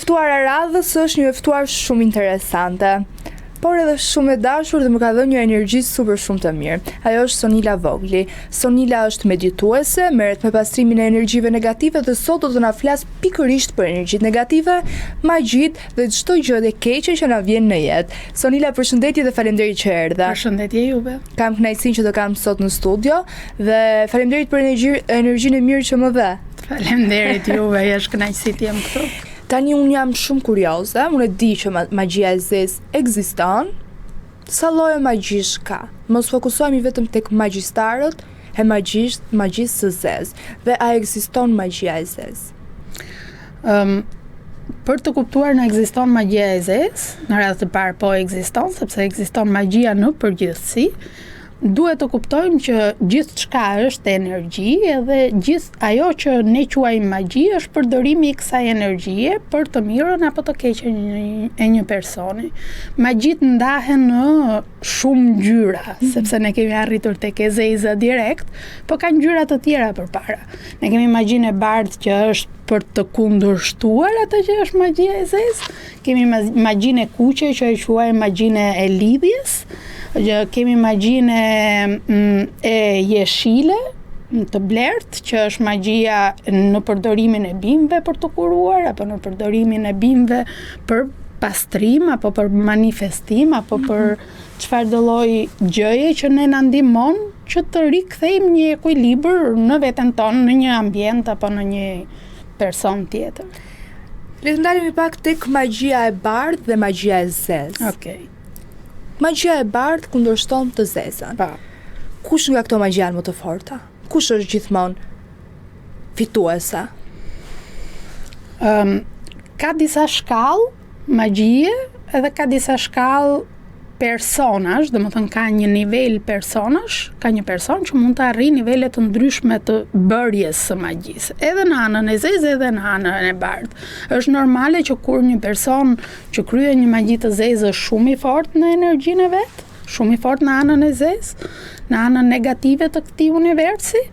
ftuara radhës është një ftuar shumë interesante, por edhe shumë e dashur dhe më ka dhënë një energji super shumë të mirë. Ajo është Sonila Vogli. Sonila është medituese, merret me pastrimin e energjive negative dhe sot do të na flas pikërisht për energjitë negative, magjitë dhe çdo gjë e keqe që na vjen në jetë. Sonila, përshëndetje dhe faleminderit që erdha. Përshëndetje juve. Kam kënaqësinë që të kam sot në studio dhe faleminderit për energjinë e mirë që më dhe. Faleminderit juve, është kënaqësi të jem këtu. Tani unë jam shumë kurioze, unë e di që magjia e zezë ekziston, sa lloje magjish ka. Mos fokusohemi vetëm tek magjistarët e magjisë së zezë. Dhe a ekziston magjia e zezë? Për të kuptuar në ekziston magjia e zezë, në radhë të parë po ekziston, sepse ekziston magjia në përgjithësi, duhet të kuptojmë që gjithçka është energji edhe gjithë ajo që ne quajmë magji është përdorimi i kësaj energjie për të mirën apo të keqen e një personi. Magjitë ndahen në shumë ngjyra, sepse ne kemi arritur tek e zeza direkt, po ka ngjyra të tjera përpara. Ne kemi magjinë e bardhë që është për të kundërshtuar atë që është magjia e zezë, kemi magjinë e kuqe që e quajmë magjinë e lidhjes, kemi magjinë e jeshile, të blertë, që është magjia në përdorimin e bimëve për të kuruar, apo në përdorimin e bimëve për pastrim, apo për manifestim, apo për çfarë do lloj gjëje që ne na ndihmon që të rikthejmë një ekuilibër në veten tonë, në një ambient apo në një person tjetër. Le të ndalemi pak tek magjia e bardhë dhe magjia e zezë. Okej. Magjia e bardhë kundërshton të zezën. Pa. Kush nga këto magji janë më të forta? Kush është gjithmonë fituese? Ka disa shkallë magjie edhe ka disa shkallë personash, domethënë ka një nivel personash, ka një person që mund të arrijë nivele të ndryshme të bërjes së magjisë, edhe në anën e zezë edhe në anën e bardhë. Është normale që kur një person që kryen një magji të zezë është shumë i fortë në energjinë e vet, shumë i fortë në anën e zezë, në anën negative të këtij universi,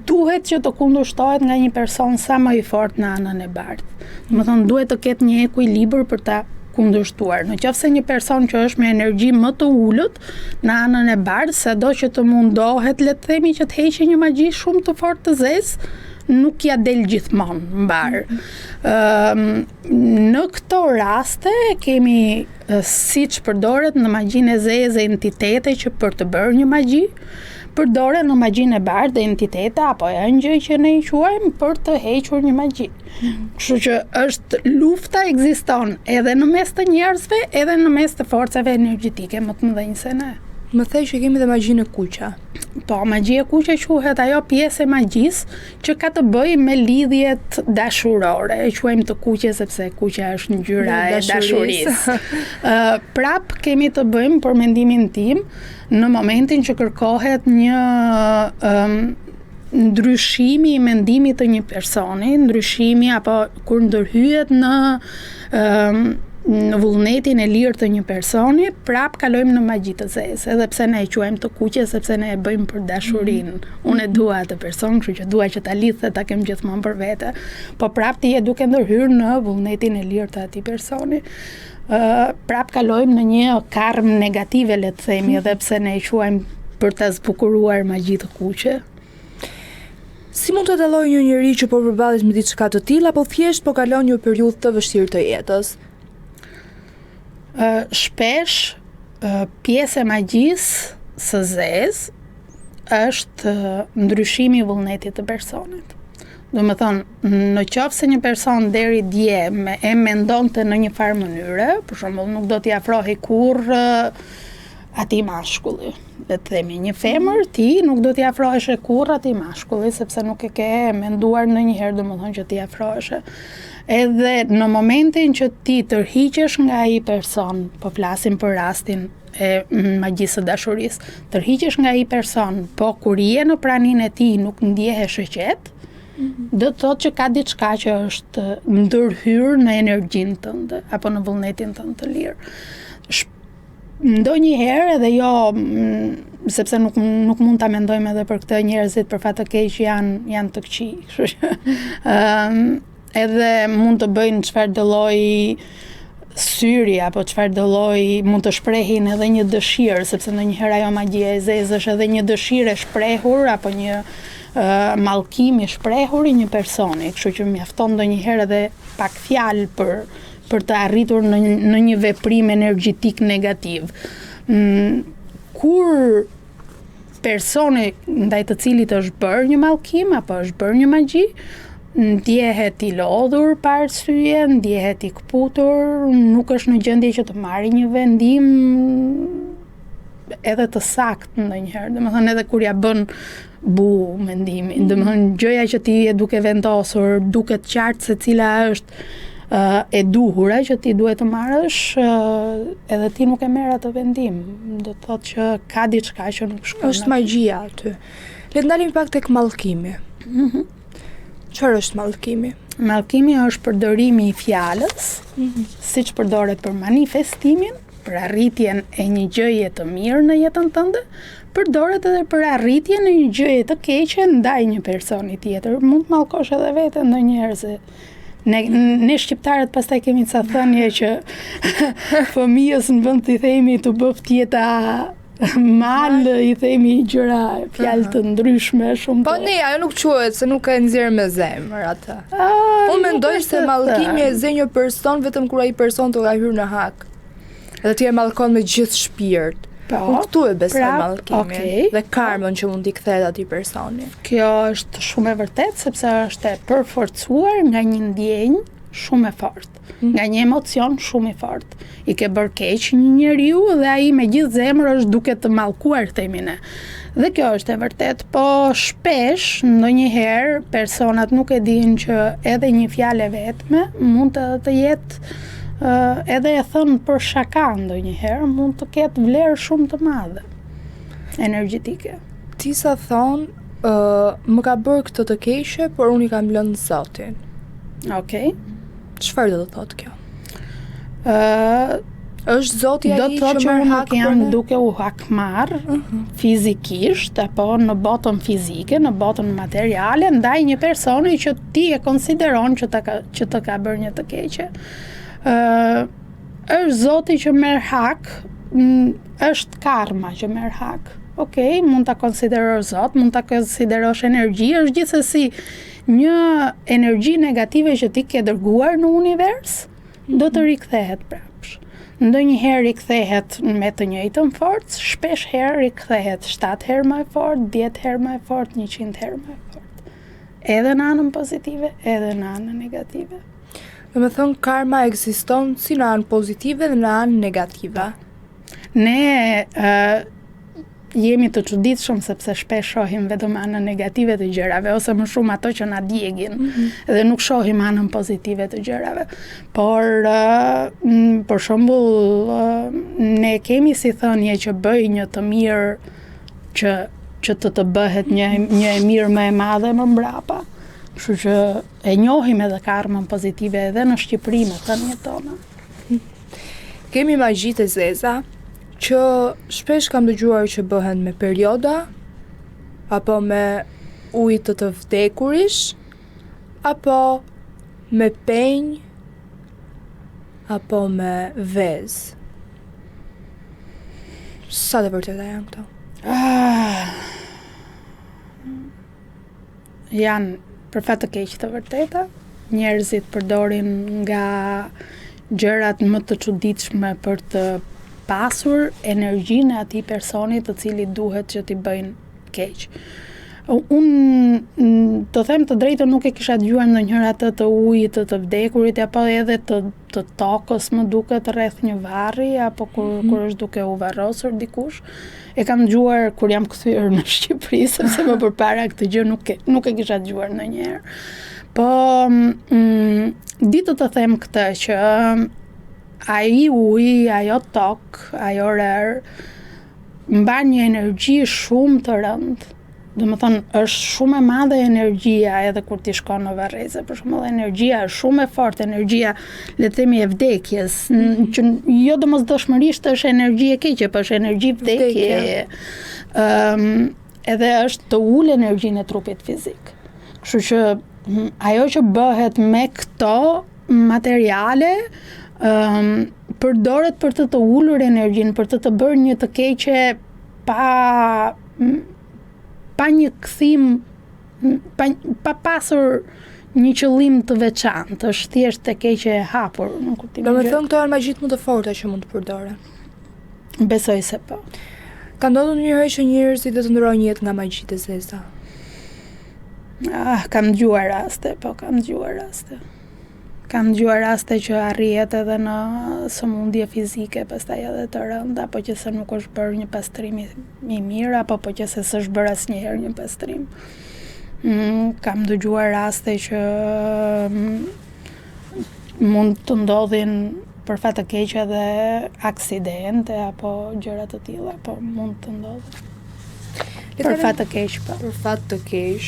duhet që të kundërshtohet nga një person sa më i fortë në anën e bardhë. Domethënë duhet të ketë një ekuilibër për ta kundërshtuar. Në qoftë se një person që është me energji më të ulët në anën e bardhë, sado që të mundohet, le të themi, që të heqë një magji shumë të fortë të zezë, nuk ja del gjithmonë mbar. Në këto raste kemi siç përdoret në magjinë e zezë entitete që për të bërë një magji, përdoren në magjinë e bardhë entitete apo engjëj që ne i quajmë për të hequr një magji. Kështu që është lufta ekziston edhe në mes të njerëzve, edhe në mes të forcave energjetike më të mëdhenj se ne. Më thej që kemi dhe magjinë e kuqe. Po, magjia e kuqe quhet ajo pjesë e magjisë që ka të bëjë me lidhjet dashurore. E quajmë të kuqe sepse kuqja është ngjyra e dashurisë. Prap kemi të bëjmë, për mendimin tim, në momentin që kërkohet një ndryshimi i mendimit të një personi, ndryshimi apo kur ndërhyhet në vullnetin e lirë të një personi, prap kalojmë në magji të zezë, edhe pse ne e quajmë të kuqe, sepse ne e bëjmë për dashurinë. Unë e dua atë person, kështu që dua që ta lidh dhe ta kem gjithmonë për vete, po prap ti je duke ndërhyrë në vullnetin e lirë të atij personi. Prap kalojmë në një karm negative, le të themi, edhe pse ne e quajmë për ta zbukuruar magji të kuqe. Si mund të dallojë një njeri që po përballet me diçka të tillë apo thjesht po kalon një periudhë të vështirë të jetës? Shpesh pjesë e magjisë së zezë është ndryshimi i vullnetit të personit. Do të thonë, në qoftë se një person deri dje e mendonte në një farë mënyre, për shembull nuk do t'i afrohej kurrë atij mashkulli. Le të themi, një femër ti nuk do t'i afrohesh kurrë atij mashkulli sepse nuk e ke menduar ndonjëherë domethënë që t'i afrohesh. Edhe në momentin që ti tërhiqesh nga ai person, po flasim për rastin e magjisë së dashurisë, tërhiqesh nga ai person, po kur je në praninë e tij nuk ndjehesh e qetë, do të thotë që ka diçka që është ndërhyrë në energjinë tënde apo në vullnetin tënd të lirë. Ndonjëherë edhe jo, sepse nuk mund ta mendojmë edhe për këtë, njerëzit për fat të keq janë të këqij, kështu që edhe mund të bëjnë çfarë do lloj syri apo çfarë do lloj mund të shprehin edhe një dëshirë, sepse ndonjëherë ajo magjia e zezë është edhe një dëshirë e shprehur apo një mallkim i shprehur i një personi, kështu që mjafton ndonjëherë edhe pak fjalë për të arritur në një veprim energjetik negativ. Kur personi ndaj të cilit është bërë një mallkim apo është bërë një magji, ndjehet i lodhur pa arsye, ndjehet i kputur, nuk është në gjendje që të marrë një vendim edhe të saktë ndonjëherë. Domethënë edhe kur ja bën mendimin, domethënë gjëja që ti e duke vendosur, duket qartë se cila është e duhura që ti duhet të marrësh, edhe ti nuk e merr atë vendim. Do të thotë që ka diçka që nuk shkon. Është magjia aty. Le të ndalim pak tek mallkimi. Çfarë është mallkimi? Mallkimi është përdorimi i fjalës, siç përdoret për manifestimin, për arritjen e një gjëje të mirë në jetën tënde, përdoret edhe për arritjen e një gjëje të keqe ndaj një personi tjetër. Mund të mallkosh edhe veten ndonjëherë se ne shqiptarët pastaj kemi ca thënie që fëmijës në vend të themi të bëft jeta mal, i themi gjëra, fjalë të ndryshme shumë. Po ne, ajo nuk quhet se nuk e nxjerr me zemër atë. Unë mendoj se mallkimi e zë një person vetëm kur ai person të ka hyrë në hak. Edhe ti e mallkon me gjithë shpirt. Unë këtu e besoj mallkimin dhe karmën që mund t'i kthehet atij personi. Kjo është shumë e vërtetë sepse është e përforcuar nga një ndjenjë shumë e fortë, nga një emocion shumë i fortë. I ke bërë keq një njeriu dhe ai me gjithë zemër është duke të mallkuar, themi ne. Dhe kjo është e vërtetë, po shpesh ndonjëherë personat nuk e dinë që edhe një fjalë vetme mund të jetë edhe e thënë për shaka ndonjëherë mund të ketë vlerë shumë të madhe energjetike. Ti sa thonë më ka bërë këtë të keqe, por unë i kam lënë Zotin. Okej. Çfarë do të thotë kjo? Është Zoti ai që do të thotë që nuk jam duke u hakmar fizikisht apo në botën fizike, në botën materiale ndaj një personi që ti e konsideron që të ka bërë një të keqe. Është Zoti që merr hak, është karma që merr hak. Okej, mund ta konsiderosh Zot, mund ta konsiderosh energji, është gjithsesi një energji negative që ti ke dërguar në univers, do të rikthehet prapsh. Ndonjëherë rikthehet me të njëjtën forcë, shpesh herë rikthehet 7 herë më fort, 10 herë më fort, 100 herë më fort. Edhe në anën pozitive, edhe në anën negative. Do të thonë karma ekziston si në anë pozitive dhe në anë negative. Ne jemi të çuditshëm sepse shpesh shohim vetëm anën negative të gjërave ose më shumë ato që na djegin dhe nuk shohim anën pozitive të gjërave. Por për shembull ne kemi si thënie që bëj një të mirë që të bëhet një e mirë më e madhe më mbrapa. Kështu që e njohim edhe karmën pozitive edhe në Shqipëri me thëniet tona. Kemi magjitë e zeza që shpesh kam dëgjuar që bëhen me perioda, apo me ujë të vdekurish, apo me penj, apo me vezë. Sa të vërteta janë këto? Janë për fat të keq të vërteta. Njerëzit përdorin nga gjërat më të çuditshme për të pasur energjinë e atij personi të cilit duhet që t'i bëjnë keq. Unë të them të drejtën nuk e kisha dëgjuar ndonjëherë atë të ujit të vdekurit apo edhe të tokës më duket rreth një varri apo kur është duke u varrosur dikush. E kam dëgjuar kur jam kthyer në Shqipëri sepse më përpara këtë gjë nuk e kisha dëgjuar ndonjëherë. Po ditë të them këtë që ai ujë, ajo tokë, ajo rër mban një energji shumë të rëndë. Domethënë është shumë e madhe energjia edhe kur ti shkon në varreze. Për shembull, energjia është shumë e fortë, energjia le të themi e vdekjes, që jo domosdoshmërisht është energji e keqe, por është energji vdekje. Edhe është të ulë energjinë e trupit fizik. Kështu që ajo që bëhet me këto materiale përdoret për të ulur energjinë, për të bërë një të keqe pa një kthim, pa pasur një qëllim të veçantë, është thjesht të keqe e hapur, në kuptimin. Do me thënë këto janë magjitë më të forta që mund të përdoren. Besoj se po. Ka ndodhur njëherë që njerëzit të ndrojnë jetë nga magjitë e zeza? Kam dëgjuar raste, po kam dëgjuar raste. Kam dëgjuar raste që arrihet edhe në sëmundje fizike, pastaj edhe të rënda, apo që se nuk është bërë një pastrim i mirë, apo po që se s'është bërë asnjëherë një pastrim. Kam dëgjuar raste që mund të ndodhin për fat të keq edhe aksidente apo gjëra të tilla, po mund të ndodhin. Për fat të keq, po. Për fat të keq.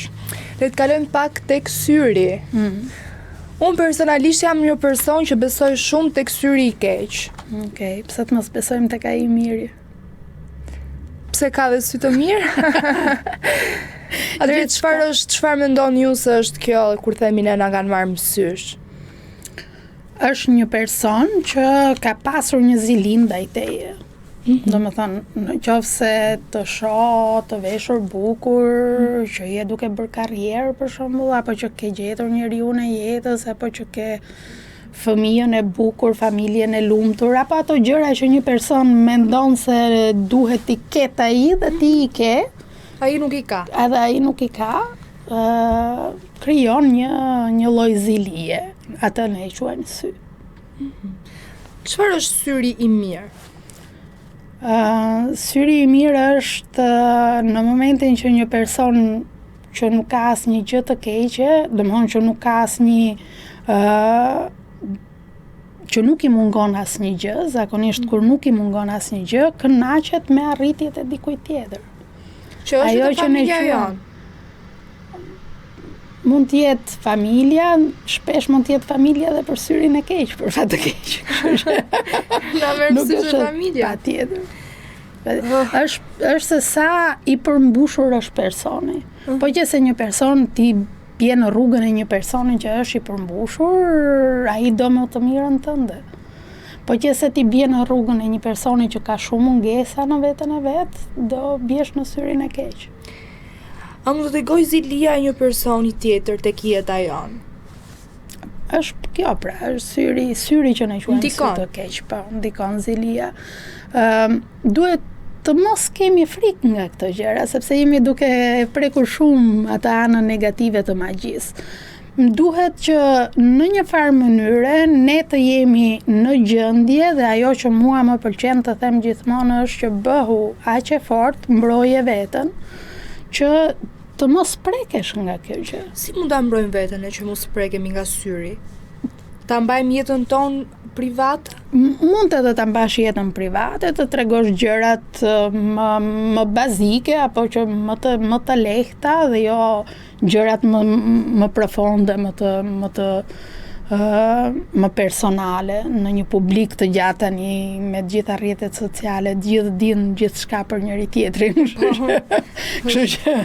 Le të kalojmë pak tek syri. Unë personalisht jam një person që besoj shumë tek syri i keq. Okej, pse të mos besojmë tek ai i miri? Pse ka dhe sy të mirë? Atëherë çfarë mendon ju se është kjo kur themi ne na kanë marrë mësysh? Është një person që ka pasur një zili ndaj teje. Do me thënë, në qoftë se të shoh, të veshur bukur, që je duke bërë karrierë për shembull, apo që ke gjetur njeriun e jetës, apo që ke fëmijën e bukur, familjen e lumtur, apo ato gjëra që një person mendon se duhet t'i ketë ai dhe ti i ke, ai nuk i ka. Edhe ai nuk i ka, krijon një lloj zilie. Atë ne e quajmë sy. Çfarë është syri i mirë? Syri i mirë është në momentin që një person që nuk ka asnjë gjë të keqe, domethënë që nuk ka asnjë që nuk i mungon asnjë gjë, zakonisht kur nuk i mungon asnjë gjë, kënaqet me arritjet e dikujt tjetër. Që është familja jonë. Mund të jetë familja, shpesh mund të jetë familja edhe për syrin e keq, për fat të keq. Na merr syrin e familja. Patjetër. Është se sa i përmbushur është personi. Po që se një person ti bie në rrugën e një personi që është i përmbushur, ai do më të mirën tënde. Po që se ti bie në rrugën e një personi që ka shumë mungesa në veten e vet, do biesh në syrin e keq. A mund të tregoj zilia e një personi tjetër tek jeta jonë? Është kjo pra, është syri që ne quajmë sy të keq, po, ndikon zilia. Duhet të mos kemi frikë nga këto gjëra, sepse jemi duke prekur shumë atë anën negative të magjisë. Duhet që në një farë mënyre ne të jemi në gjendje, dhe ajo që mua më pëlqen të them gjithmonë është që bëhu aq e fortë, mbroje veten, që të mos prekesh nga kjo gjë. Si mund ta mbrojmë veten që mos prekemi nga syri? Ta mbajmë jetën tonë private? Mund edhe ta mbash jetën private, të tregosh gjërat më bazike apo që më të lehta dhe jo gjërat më profonde, më personale në një publik të gjatë tani me të gjitha rrjetet sociale, gjithë dinë gjithçka për njëri tjetrin. Kështu që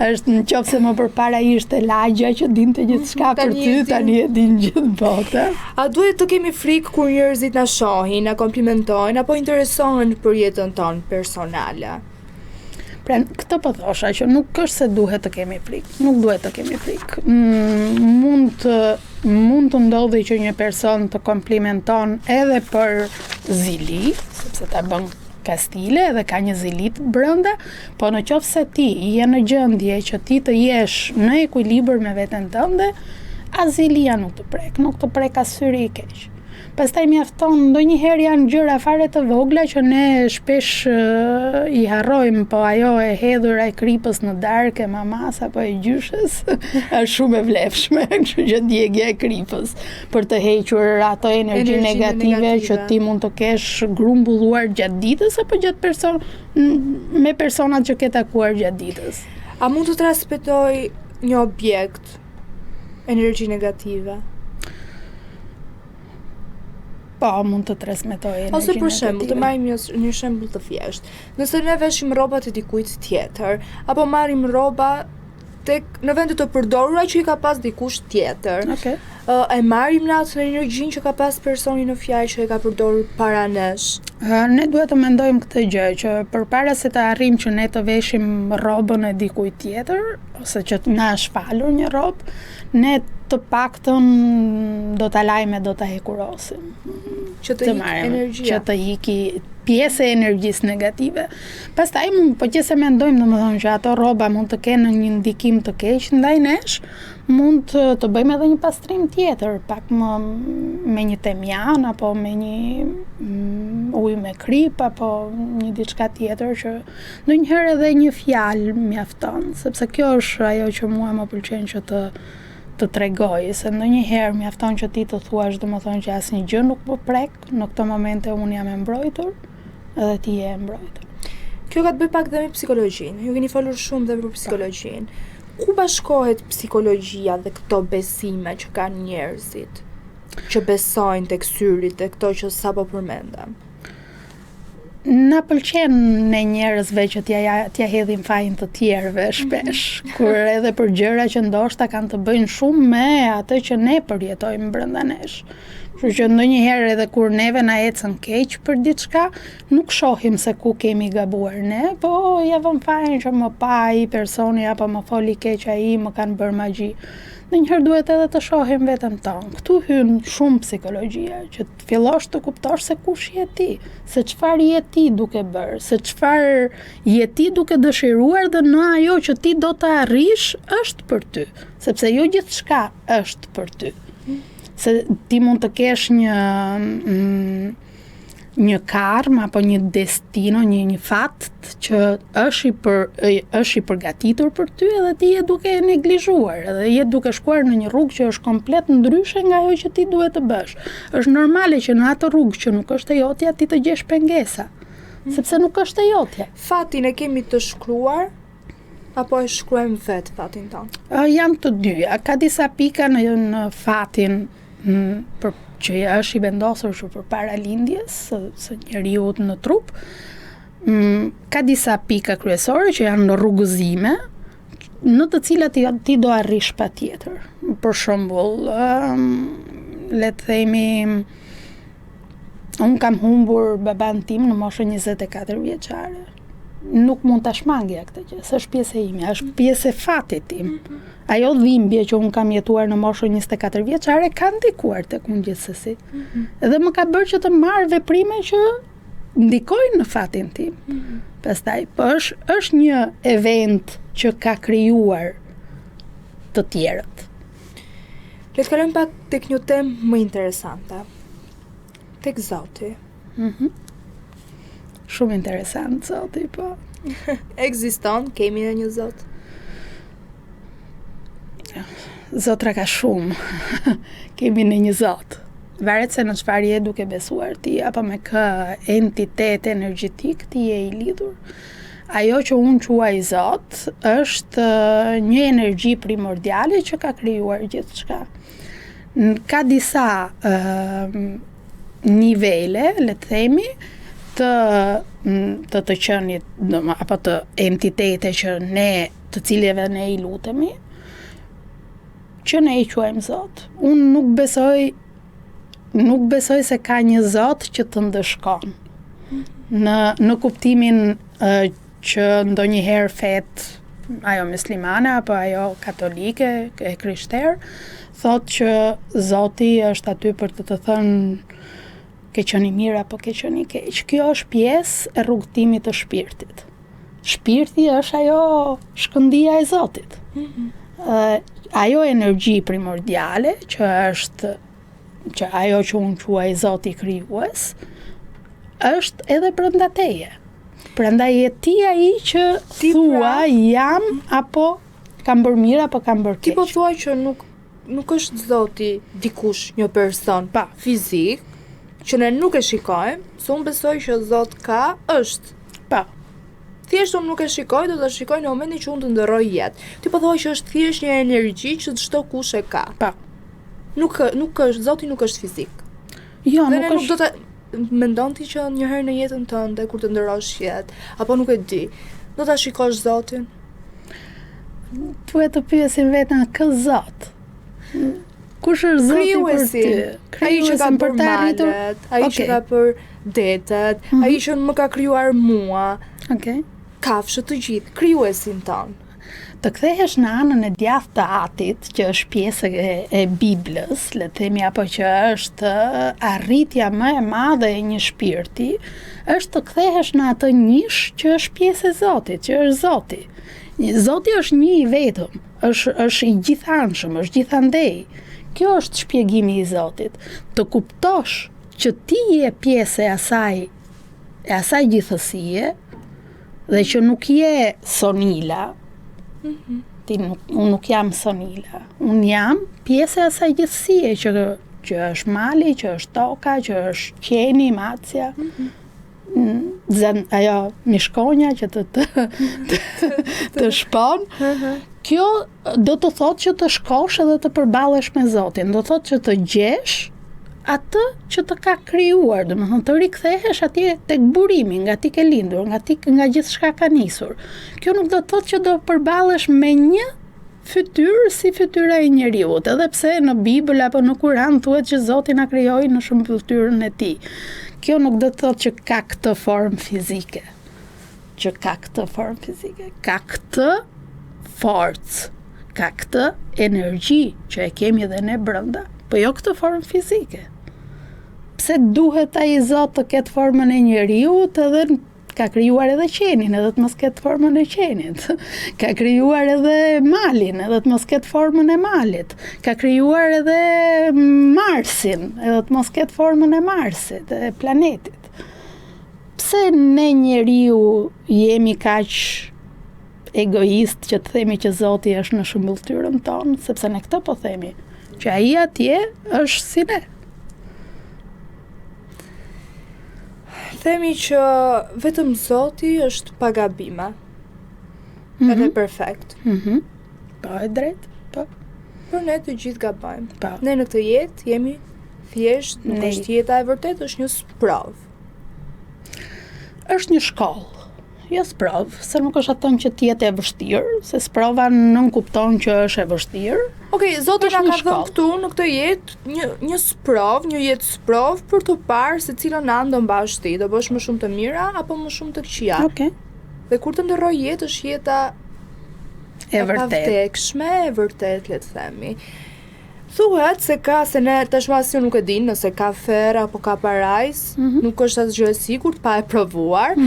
është nëse më përpara ishte lagja që dinte gjithçka për ty, tani e din gjithë bota. A duhet të kemi frikë kur njerëzit na shohin, na komplimentojnë apo interesohen për jetën tonë personale? Pra, këtë po thosha që nuk është se duhet të kemi frikë, nuk duhet të kemi frikë. Mund të ndodhi që një person të komplimenton edhe për zili, sepse ta bën kastile dhe ka një zilit brenda, po në qoftë se ti je në gjendje që ti të jesh në ekuilibër me veten tënde, as zilia nuk të prek as syri i keq. Pastaj mjafton, ndonjëherë janë gjëra fare të vogla që ne shpesh i harrojmë, po ajo e hedhur ai kripës në darkë e mamas apo e gjyshes është shumë e vlefshme, kështu që djegja e kripës për të hequr ato energji negative që ti mund të kesh grumbulluar gjatë ditës apo me personat që ke takuar gjatë ditës. A mund të transmetoj një objekt energji negative? Po, mund të transmetoj energji negative. Ose për shembull, të marrim një shembull të thjeshtë. Nëse ne veshim rrobat e dikujt tjetër, apo marrim rroba në vend të të përdorura që i ka pas dikush tjetër. Okay. E marrim në atë energjinë që ka pas personi në fjalë që e ka përdorur para nesh. Ne duhet të mendojmë këtë gjë që përpara se të arrijmë që ne të veshim rrobën e dikujt tjetër ose që na është falur një rrobë, ne të paktën do ta lajme, do ta hekurosim. Që të ikë energjia. Që të iki pjesë e energjisë negative. Pastaj po që se mendojmë domethënë që ato rroba mund të kenë një ndikim të keq ndaj nesh, mund të bëjmë edhe një pastrim tjetër, pak me një temjan apo me një ujë me krip apo një diçka tjetër që ndonjëherë edhe një fjalë mjafton, sepse kjo është ajo që mua më pëlqen që të tregoj, se ndonjëherë mjafton që ti të thuash domethënë që asnjë gjë nuk po prek, në këtë momente unë jam e mbrojtur, edhe ti je e mbrojtur. Kjo ka të bëj pak dhe me psikologjinë. Ju keni folur shumë dhe për psikologjinë. Ku bashkohet psikologjia dhe këto besime që kanë njerëzit, që besojnë tek syrit, tek këto që sapo përmendëm? Na pëlqen ne njerëzve që t'ja hedhim fajin të tjerëve shpesh, kur edhe për gjëra që ndoshta kanë të bëjnë shumë me atë që ne përjetojmë brenda nesh. Kështu që ndonjëherë edhe kur neve na ecën keq për diçka, nuk shohim se ku kemi gabuar ne, po ja vëm fajin që më pa ai personi apo më foli keq ai, më kanë bërë magji. Ndonjëherë duhet edhe të shohim veten tonë. Këtu hyn shumë psikologjia, që të fillosh të kuptosh se kush je ti, se çfarë je ti duke bërë, se çfarë je ti duke dëshiruar dhe në ajo që ti do të arrish është për ty, sepse jo gjithçka është për ty. Se ti mund të kesh një karmë apo një destino, një fat që është i përgatitur për ty edhe ti je duke e neglizhuar, edhe je duke shkuar në një rrugë që është komplet ndryshe nga ajo që ti duhet të bësh. Është normale që në atë rrugë që nuk është e jotja ti të gjesh pengesa, sepse nuk është e jotja. Fatin e kemi të shkruar apo e shkruajmë vetë fatin tonë? Janë të dyja. Ka disa pika në fatin që është i vendosur që përpara lindjes së njeriut në trup, ka disa pika kryesore që janë në rrugëzime, në të cilat ti do arrish patjetër. Për shembull, le të themi, unë kam humbur baban tim në moshën 24 vjeçare. Nuk mund ta shmangja këtë gjë, se është pjesë e ime, është pjesë e fatit tim. Ajo dhimbje që unë kam jetuar në moshën 24 vjeçare ka ndikuar tek unë gjithsesi. Edhe më ka bërë që të marr veprime që ndikojnë në fatin tim. Pastaj, po është një event që ka krijuar të tjerët. Le të kalojmë pak tek një temë më interesante. Tek Zoti. Shumë interesant Zoti, po. Ekziston, kemi edhe një Zot. Zotra ka shumë. Kemi në një Zot. Varet se në çfarë je duke besuar ti, apo me kë entitet energjetik ti je i lidhur. Ajo që unë quaj Zot është një energji primordiale që ka krijuar gjithçka. Ka disa nivele, le të themi, të qenit apo të entitete që të cilëve ne i lutemi, që ne i quajmë Zot. Unë nuk besoj se ka një Zot që të ndëshkon. Në kuptimin që ndonjëherë fet ajo muslimane apo ajo katolike e krishterë thot që Zoti është aty për të thënë ke qenë i mirë apo ke qenë i keq. Kjo është pjesë e rrugëtimit të shpirtit. Shpirti është ajo shkëndija e Zotit. Ajo energji primordiale që ajo që unë quaj Zoti krijues është edhe brenda teje. Prandaj je ti ai që thua jam apo kam bërë mirë apo kam bërë keq. Ti po thua që nuk është Zoti dikush, një person fizik, që ne nuk e shikojmë, se unë besoj që Zot ka, është. Thjesht unë nuk e shikoj, do të shikoj në momentin që unë të ndërroj jetë. Ti po thua që është thjesht një energji që çdo kush e ka. Nuk është, Zoti nuk është fizik. Jo, nuk është. Nuk do të mendon ti që një herë në jetën tënde kur të ndërrosh jetë, apo nuk e di, do ta shikosh Zotin? Duhet të pyesim veten kë Zot. Kush është Zoti për ty? Ai që ka bërë malet, ai që ka bërë detet, ai që më ka krijuar mua. Okej. Kafshët të gjithë, krijuesin ton. Të kthehesh në anën e djathtë të Atit, që është pjesë e Biblës, le të themi, apo që është arritja më e madhe e një shpirti, është të kthehesh në atë nish që është pjesë e Zotit, që është Zoti. Zoti është një i vetëm, është i gjithanshëm, është gjithandej. Kjo është shpjegimi i Zotit. Të kuptosh që ti je pjesë e asaj gjithësie dhe që nuk je Sonila. Unë nuk jam Sonila. Unë jam pjesë e asaj gjithësie që është mali, që është toka, që është qeni, macja. Ajo mishkonja që të shpon. Kjo do të thotë që të shkosh edhe të përballesh me Zotin, do të thotë që të gjesh atë që të ka krijuar, domethënë të rikthehesh atje tek burimi, nga ti ke lindur, nga gjithçka ka nisur. Kjo nuk do të thotë që do përballesh me një fytyrë si fytyra e njeriut, edhe pse në Bibël apo në Kur'an thuhet që Zoti na krijoi në shëmbëtyrën e tij. Kjo nuk do të thotë që ka këtë formë fizike. Ka këtë forcë, ka këtë energji që e kemi edhe ne brenda, po jo këtë formë fizike. Pse duhet ai Zot të ketë formën e njeriut, edhe ka krijuar edhe qenin, edhe të mos ketë formën e qenit. Ka krijuar edhe malin, edhe të mos ketë formën e malit. Ka krijuar edhe Marsin, edhe të mos ketë formën e Marsit, e planetit. Pse ne njeriu jemi kaq egoist që të themi që Zoti është në shëmbulltyrën tonë, sepse ne këtë po themi, që ai atje është si ne. Themi që vetëm Zoti është pa gabime. Edhe perfekt. Po, e drejt, po. Por ne të gjithë gabojmë. Po. Ne në këtë jetë jemi thjesht, nuk është jeta e vërtetë, është një sprov. Është një shkollë. Jo sprov, se nuk është atë që t'jetë e vështirë, se sprova nuk kupton që është e vështirë. Okej, Zoti na ka dhënë këtu në këtë jetë një sprov, një jetë sprov për të parë se cilën anë do mbash ti, do bësh më shumë të mira apo më shumë të këqija. Okej. Dhe kur të ndërroj jetë është jeta e pavdekshme, e vërtet, le të themi. Thuhet se ne tashmë asnjë nuk e din nëse ka ferr apo ka parajs, nuk është asgjë e sigurt pa e provuar.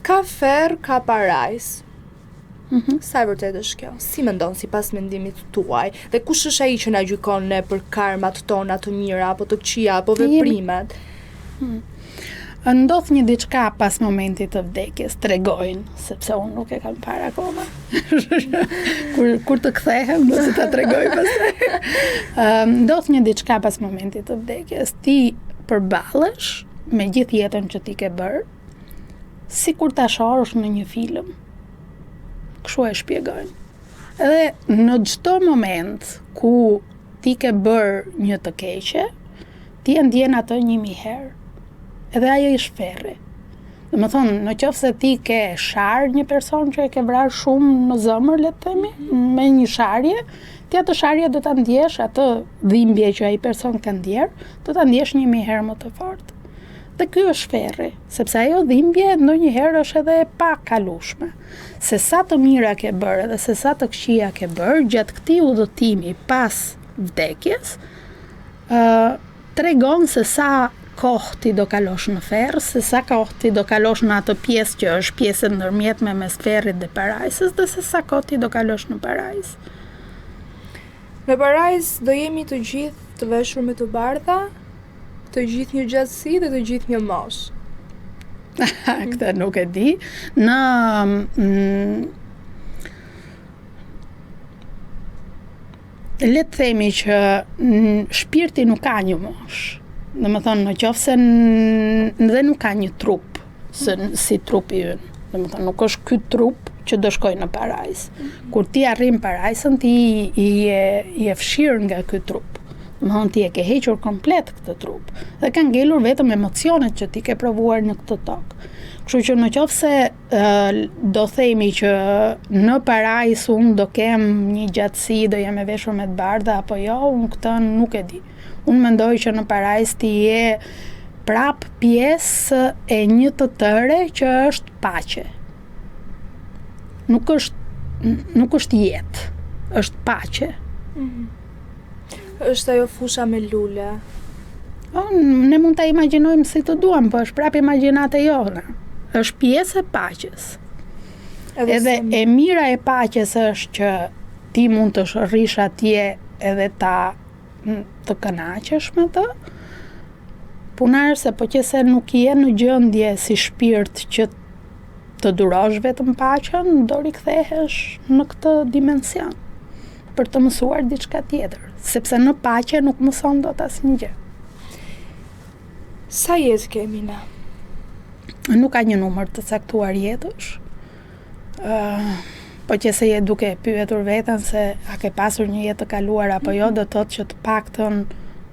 Ka ferr, ka parajs. Sa e vërtet është kjo? Si mendon sipas mendimit tuaj? Dhe kush është ai që na gjykon ne për karmat tona të mira apo të këqija apo veprimet? Ndodh një diçka pas momentit të vdekjes, tregojnë, sepse unë nuk e kam parë akoma. kur të kthehem, do të ta tregoj pastaj. Ndodh një diçka pas momentit të vdekjes, ti përballesh me gjithë jetën që ti ke bërë, sikur ta shohësh në një film. Kështu e shpjegojnë. Edhe në çdo moment ku ti ke bërë një të keqe, ti e ndjen atë 1000 herë. Edhe ajo i shferri. Domethënë, në qoftë se ti ke sharë një person që e ke vrarë shumë në zemër, le të themi, me një sharje, ti atë sharje do ta ndjesh, atë dhimbje që ai person ka ndjer, do ta ndjesh 1000 herë më të fortë. Dhe ky është shferri, sepse ajo dhimbje ndonjëherë është edhe e pakalueshme. Se sa të mira ke bërë dhe se sa të këqija ke bërë gjatë këtij udhëtimi pas vdekjes, tregon se sa kohë ti do kalosh në ferr, se sa kohë ti do kalosh në atë pjesë që është pjesë e ndërmjetme mes ferrit dhe parajsës, dhe se sa kohë ti do kalosh në parajs. Në parajs do jemi të gjithë të veshur me të bardha, të gjithë një gjatësi dhe të gjithë një moshë. Këtë nuk e di. Le të themi që shpirti nuk ka një moshë. Domethënë, në qoftë se dhe nuk ka një trup si trupi ynë. Domethënë, nuk është ky trup që do shkojë në parajs. Kur ti arrin parajsën, ti i e fshir nga ky trup. domethënë ti e ke hequr komplet këtë trup dhe ka ngelur vetëm emocionet që ti ke provuar në këtë tokë. Kështu që nëse do themi që në parajs unë do kem një gjatësi, do jam e veshur me të bardha apo jo, unë këtë nuk e di. Unë mendoj që në parajs ti je prap pjesë e një të tëre që është paqe. Nuk është jetë, është paqe. Është ajo fusha me lule. Ne mund ta imagjinojmë si të duam, po është prap imagjinate jona. Është pjesë e paqes. Edhe e mira e paqes është që ti mund të rrish atje edhe të kënaqesh me të. Puna është se po qëse nuk je në gjendje si shpirt që të durosh vetëm paqen, do rikthehesh në këtë dimension për të mësuar diçka tjetër, sepse në paqe nuk mëson dot asnjë gjë. Sa jetë kemi na? Nuk ka një numër të caktuar jetësh. Po qëse je duke pyetur veten se a ke pasur një jetë të kaluar apo jo, do thotë që të paktën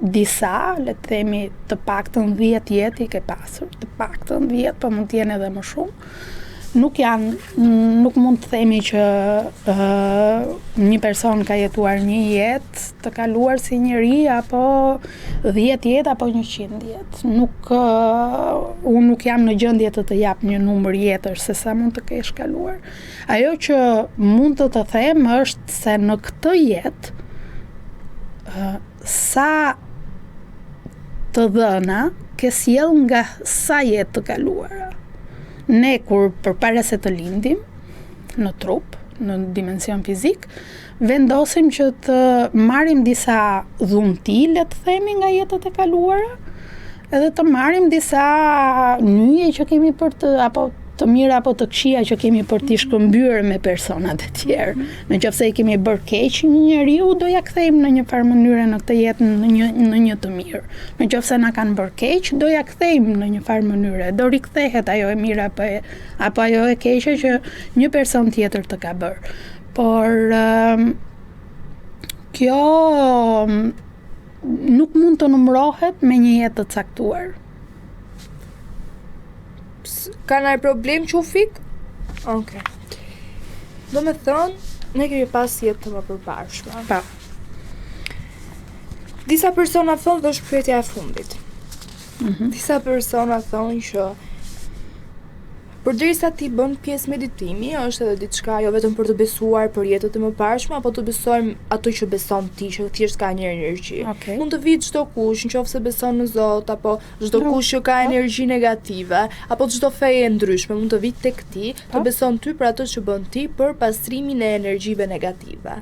disa, le të themi të paktën 10 jetë i ke pasur, të paktën 10, po mund të jenë edhe më shumë. Nuk mund të themi që një person ka jetuar një jetë të kaluar si njeri apo 10 jetë apo 100 jetë. Unë nuk jam në gjendje të jap një numër jetësh se sa mund të kesh kaluar. Ajo që mund të them është se në këtë jetë sa të dhëna ke sjell nga sa jetë të kaluara. Ne kur përpara se të lindim në trup, në dimension fizik, vendosim që të marrim disa dhunti, le të themi, nga jetët e kaluara, edhe të marrim disa nyje që kemi për të, apo të mira apo të këqija që kemi për t'i shkëmbyer me personat e tjerë. Nëse i kemi bërë keq një njeriu, do ja kthejmë në një farë mënyrë në këtë jetë në një të mirë. Nëse na kanë bërë keq, do ja kthejmë në një farë mënyrë. Do rikthehet ajo e mirë apo ajo e keqe që një person tjetër të ka bërë. Por kjo nuk mund të numërohet me një jetë të caktuar. Ka ndaj problem që u fik? Okay. Do me thonë, ne kemi pas jetë të më përbashkëta. Pa. Disa persona thonë dhe është pyetja e fundit. Disa persona thonë që përderisa ti bën pjesë meditimi, është edhe diçka jo vetëm për të besuar për jetët e mëparshme, apo të besojmë ato që beson ti, që thjesht ka një energji. Okay. Mund të vijë çdo kush, nëse beson në Zot, apo çdo kush që ka energji negative, apo çdo fe e ndryshme, mund të vijë tek ti, të beson ty për ato që bën ti për pastrimin e energjive negative.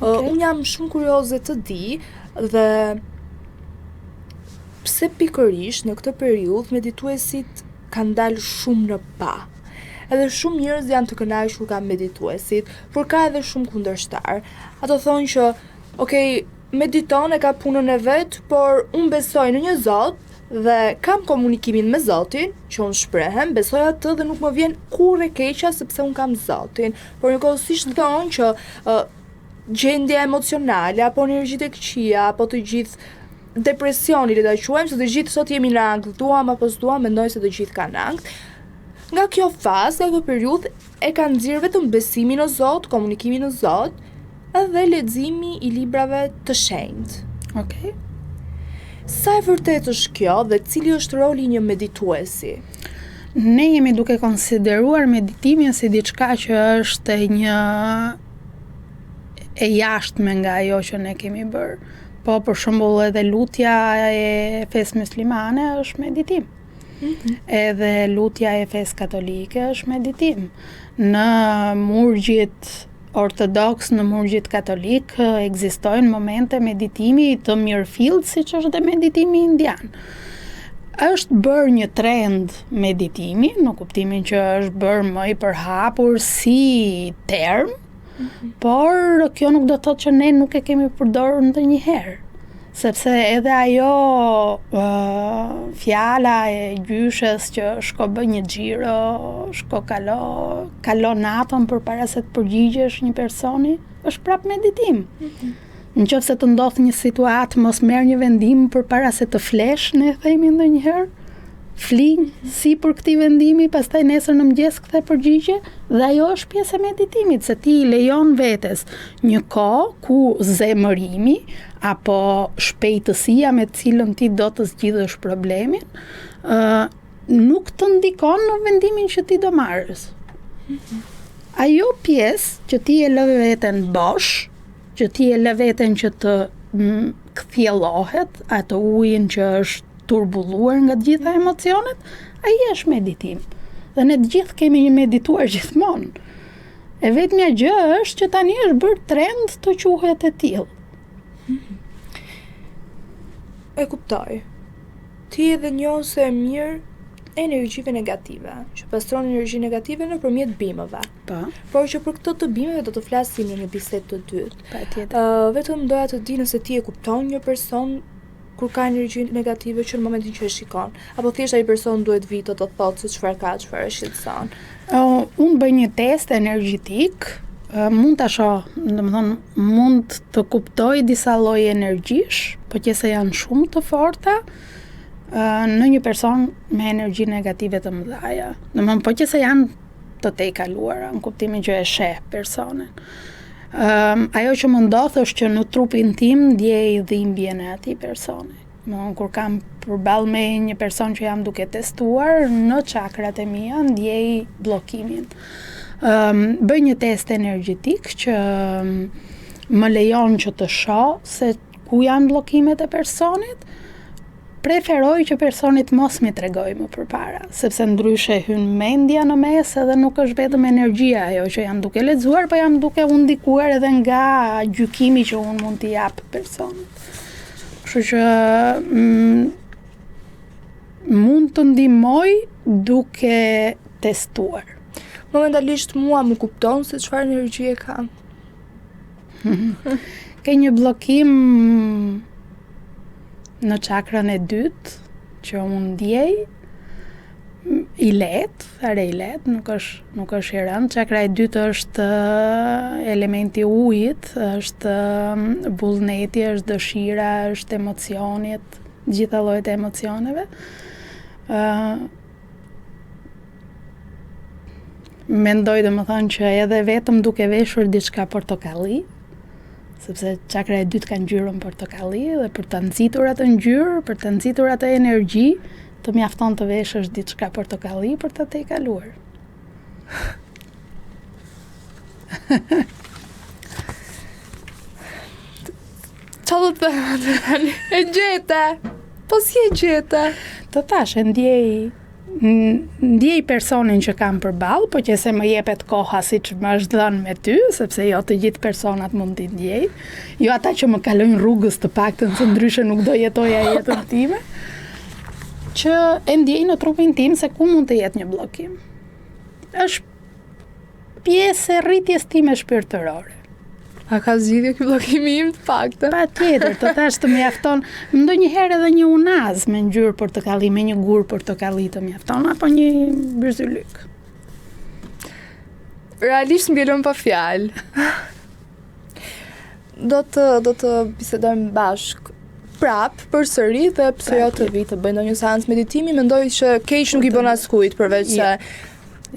Unë jam shumë kurioze të di dhe pse pikërisht në këtë periudhë medituesit kanë dalë shumë në pa. Edhe shumë njerëz janë të kënaqur ka medituesit, por ka edhe shumë kundërshtar. Ato thonë që, mediton e ka punën e vet, por unë besoj në një Zot dhe kam komunikimin me Zotin, që unë shprehem, besoj atë dhe nuk më vjen kurrë e keqja sepse unë kam Zotin. Por njëkohësisht thonë që gjendja emocionale apo energjitë e këqija apo të gjithë depresioni, le ta quajmë, se të gjithë sot jemi në angth, duam apo s'duam, mendoj se të gjithë kanë angth. Nga kjo fazë, nga kjo periudhë, e kanë nxjerrë vetëm besimin në Zot, komunikimin në Zot, edhe leximi i librave të shenjtë. Okay. Sa e vërtet është kjo dhe cili është roli i një medituesi? Ne jemi duke konsideruar meditimin si diçka që është e jashtme nga ajo që ne kemi bërë. Po, për shembull, edhe lutja e fesë muslimane është meditim. Edhe lutja e fesë katolike është meditim. Në murgjit ortodoks, në murgjit katolik, ekzistojnë momente meditimi të mirëfillt, siç është dhe meditimi indian. Është bërë një trend meditimi, në kuptimin që është bërë më i përhapur si term, por kjo nuk do të thotë që ne nuk e kemi përdorur ndonjëherë, sepse edhe ajo fjala e gjyshes që shko bë një xhiro, shko kalo natën përpara se të përgjigjesh një personi, është prap meditim. Nëse të ndodh një situatë, mos merr një vendim përpara se të flesh, ne themi ndonjëherë. Fli si për këtij vendimi, pastaj nesër në mëngjes kthe përgjigje, dhe ajo është pjesë e meditimit, se ti I lejon vetes një kohë ku zemërimi apo shpejtësia me të cilën ti do të zgjidhësh problemin, nuk të ndikon në vendimin që ti do marrësh. Ajo pjesë që ti e lë veten bosh, që ti e lë veten që të kthjellohet, atë ujin që është turbulluar nga të gjitha emocionet, ai është meditim. Dhe ne të gjithë kemi medituar gjithmonë. E vetmja gjë është që tani është bërë trend të quhet e tillë. E kuptoj. Ti edhe njoh se e mirë energjive negative, që pastron energji negative nëpërmjet bimëve. Po. Por që për këto të bimëve do të flasim në një bisedë të dytë. Patjetër. Vetëm doja të di nëse ti e kupton një person kur ka energji negative që në momentin që e shikon, apo thjesht ai person duhet vi të thotë se çfarë ka, çfarë shqetëson. Unë bëj një test energjetik, mund ta shoh, domethënë mund të kuptoj disa lloje energjish, por që se janë shumë të forta në një person me energji negative të mëdha. Domethënë po që se janë të tejkaluara, në kuptimin që e sheh personin. Ajo që më ndodh është që në trupin tim ndjej dhimbjen e atij personi. Kur kam përballë me një person që jam duke testuar, në çakrat e mia ndjej bllokimin. Bëj një test energjetik që më lejon që të shoh se ku janë bllokimet e personit. Preferoj që personit mos mi tregoj më përpara, sepse ndryshe hyn mendja në mes edhe nuk është vetëm energjia ajo që jam duke lexuar, po jam duke u ndikuar edhe nga gjykimi që unë mund t'i jap personit. Kështu që mund të ndihmoj duke testuar. Momentalisht mua më kupton se çfarë energjie kam. Ke një bllokim në çakrën e dytë që unë ndjej I lehtë, nuk është I rëndë. Çakra e dytë është elementi ujit, është vullneti, është dëshira, është emocionet, gjitha llojet e emocioneve. Mendoj domethënë që edhe vetëm duke veshur diçka portokalli, sepse çakra e dytë ka ngjyrën portokalli dhe për ta nxitur atë ngjyrë, për ta nxitur atë energji, të mjafton të veshësh diçka portokalli për ta tejkaluar. Çfarë do të thënë? E gjete. Po si e gjete? Të thash, ndjej personin që kam përballë, po që se më jepet koha siç më është dhënë me ty, sepse jo të gjithë personat mund t'i ndjej, jo ata që më kalojnë rrugës të paktën se ndryshe nuk do jetoja jetën time, që e ndjej në trupin tim se ku mund të jetë një bllokim. Është pjesë e rritjes time shpirtërore. A ka zgjidhje ky bllokimi im të paktën? Patjetër, të thash të mjafton, ndonjëherë edhe një unaz me ngjyrë portokalli, me një gur portokalli të mjafton, apo një byrzylyk. Realisht mbjelon pa fjalë. Do të bisedojmë bashk prap përsëri dhe pse jo të vi të bëj ndonjë seancë meditimi, mendoj që keq nuk I bën askujt përveç se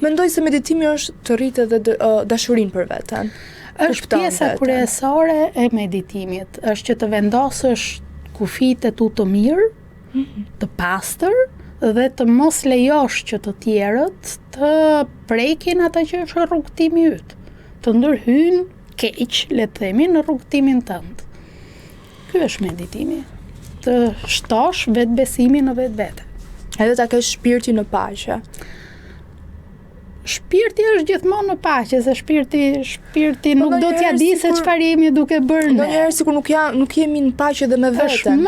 mendoj se meditimi është të rritë edhe dashurinë për veten. Është pjesa kryesore e meditimit, është që të vendosësh kufijtë e tu të mirë, të pastër dhe të mos lejosh që të tjerët të prekin ata që është rrugtimi yt, të ndërhyjnë keq, le të themi, në rrugtimin tënd. Ky është meditimi. Të shtosh vetbesimin në vetvete. Edhe ta kesh shpirtin në paqe. Shpirti është gjithmonë në paqe, se shpirti nuk do t'ja di se çfarë jemi duke bërë ne. Ndonjëherë sikur nuk jemi në paqe edhe me veten.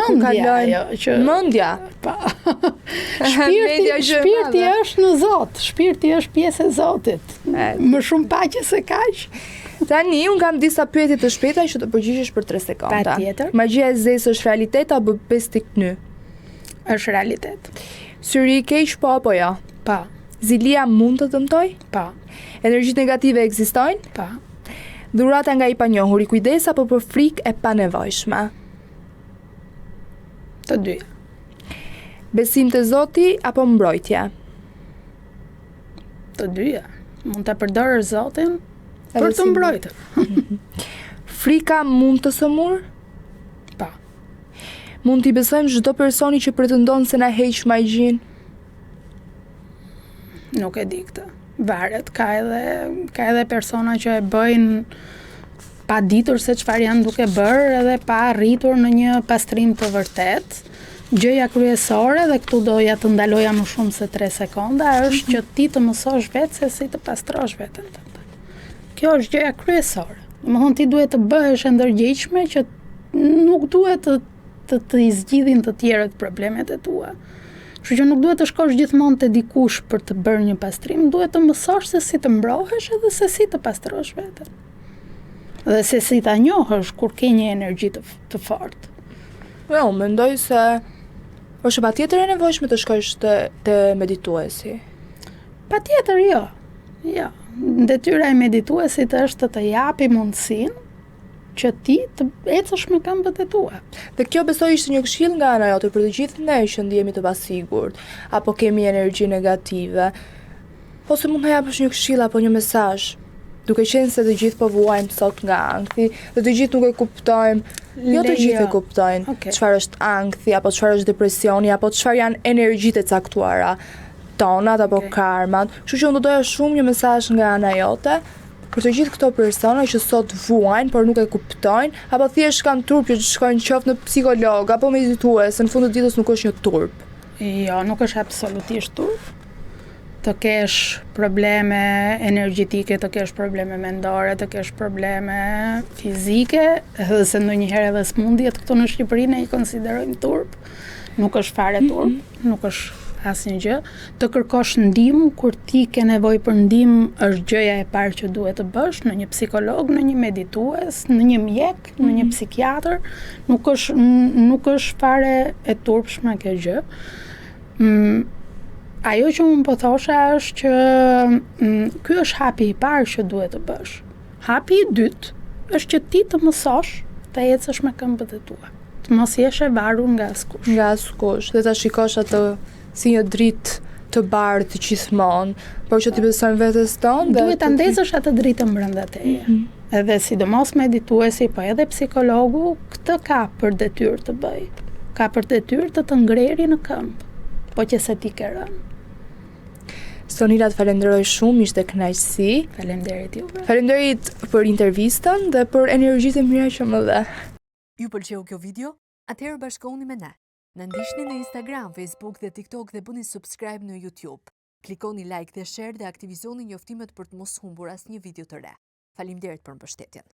Mendja. Pa. Shpirti është në Zot, shpirti është pjesë e Zotit. Më shumë paqe se kaq. Tani un kam disa pyetje të shpejta që të përgjigjesh për 3 sekonda. Patjetër. Magjia e zezë është realitet apo bestikny? Është realitet. Syri I keq po apo jo? Pa. Zilia mund të dëmtoj? Pa. Energjitë negative ekzistojnë? Pa. Dhurata nga i panjohuri, kujdes apo për frikë e panevojshme? Të dyja. Besim te Zoti apo mbrojtje? Të dyja. Mund ta përdorësh Zotin për Edhe të si mbrojtur. Frika mund të sëmur? Pa. Mund t'i besojmë çdo personi që pretendon se na heq magjin? Nuk e di këtë. Varet, ka edhe persona që e bëjnë pa ditur se çfarë janë duke bërë edhe pa arritur në një pastrim të vërtet. Gjëja kryesore, dhe këtu doja të ndaloja më shumë se 3 sekonda, është që ti të mësosh vetë se si të pastrosh veten tënde. Kjo është gjëja kryesore. Domethënë ti duhet të bëhesh e ndërgjegjshme që nuk duhet të zgjidhin të tjerët problemet e tua. Kështu që nuk duhet të shkosh gjithmonë te dikush për të bërë një pastrim, duhet të mësosh se si të mbrohesh edhe se si të pastrosh veten. Dhe se si ta njohësh kur ke një energji të fortë. Jo, mendoj se është patjetër e nevojshme të shkosh te medituesi. Patjetër jo. Jo. Detyra e medituesit është të japi mundësinë që ti të ecësh me këmbët e tua. Dhe kjo besoj ishte një këshill nga ana jote për të gjithë ne që ndihemi të pasigurt, apo kemi energji negative. Ose mund të japësh një këshill apo një mesazh, duke qenë se të gjithë po vuajmë sot nga ankthi, dhe të gjithë nuk e kuptojmë, jo të gjithë e kuptojnë çfarë është ankthi, apo çfarë është depresioni, apo çfarë janë energjitë e caktuara tonat apo karmat. Kështu që unë do doja shumë një mesazh nga ana jote për të gjithë këto persona që sot vuajnë, por nuk e kuptojnë, apo thjesht kanë turp që shkojnë qoftë në psikolog apo meditues, në fund të ditës nuk është një turp. Jo, nuk është absolutisht turp. Të kesh probleme energjetike, të kesh probleme mendore, të kesh probleme fizike, edhe se ndonjëherë edhe smundjet këtu në Shqipëri ne i konsiderojmë turp. Nuk është fare turp, nuk është asnjë gjë. Të kërkosh ndihmë kur ti ke nevojë për ndihmë është gjëja e parë që duhet të bësh në një psikolog, në një meditues, në një mjek, në një psikiatër. Nuk është fare e turpshme kjo gjë. Ajo që unë po thosha është që ky është hapi i parë që duhet të bësh. Hapi i dytë është që ti të mësosh të ecësh me këmbët e tua. Të mos jesh e varur nga askush. Nga askush, dhe ta shikosh atë si një dritë të bardhë gjithmonë, por që ti besojnë vetes tonë. Duhet ta ndezësh atë dritën brenda teje. Edhe sidomos medituesi, po edhe psikologu, këtë ka për detyrë të bëj. Ka për detyrë të ngreri në këmbë, po që se ti ke rënë. Sonila, të falenderoj shumë, ishte kënaqësi. Faleminderit juve. Faleminderit për intervistën dhe për energjitë e mira që më dhe. Ju pëlqeu kjo video? Atëherë bashkohuni me ne. Na ndiqni në Instagram, Facebook dhe TikTok dhe bëni subscribe në YouTube. Klikoni like dhe share dhe aktivizoni njoftimet për të mos humbur asnjë video të re. Faleminderit për mbështetjen.